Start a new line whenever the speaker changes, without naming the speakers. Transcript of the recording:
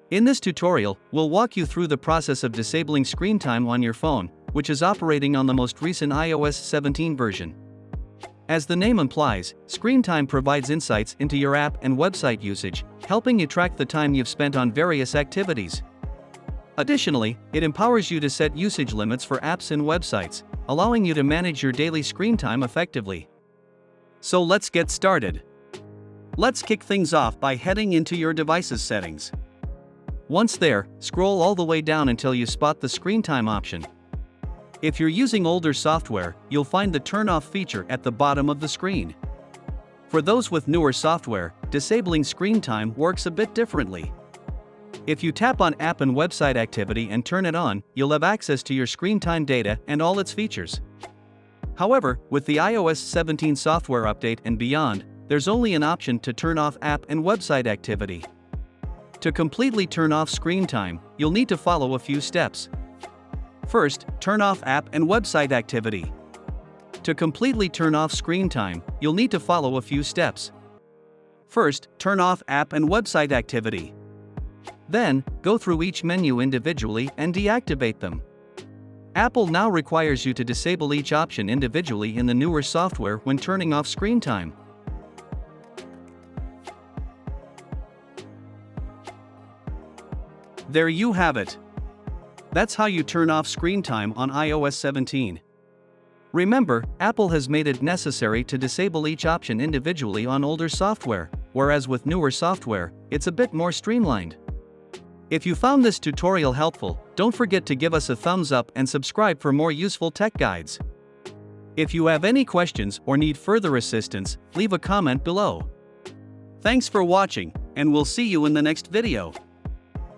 In this tutorial, we'll walk you through the process of disabling screen time on your phone, which is operating on the most recent iOS 17 version. As the name implies, screen time provides insights into your app and website usage, helping you track the time you've spent on various activities. Additionally, it empowers you to set usage limits for apps and websites, allowing you to manage your daily screen time effectively. So let's get started. Let's kick things off by heading into your device's settings. Once there, scroll all the way down until you spot the screen time option. If you're using older software, you'll find the turn off feature at the bottom of the screen. For those with newer software, disabling screen time works a bit differently. If you tap on App and Website Activity and turn it on, you'll have access to your screen time data and all its features. However, with the iOS 17 software update and beyond, there's only an option to turn off App and Website Activity. To completely turn off screen time, you'll need to follow a few steps. First, turn off App and Website Activity. To completely turn off screen time, you'll need to follow a few steps. First, turn off App and Website Activity. Then, go through each menu individually and deactivate them. Apple now requires you to disable each option individually in the newer software when turning off screen time. There you have it. That's how you turn off screen time on iOS 17. Remember, Apple has made it necessary to disable each option individually on older software, whereas with newer software, it's a bit more streamlined. If you found this tutorial helpful, don't forget to give us a thumbs up and subscribe for more useful tech guides. If you have any questions or need further assistance, leave a comment below. Thanks for watching, and we'll see you in the next video.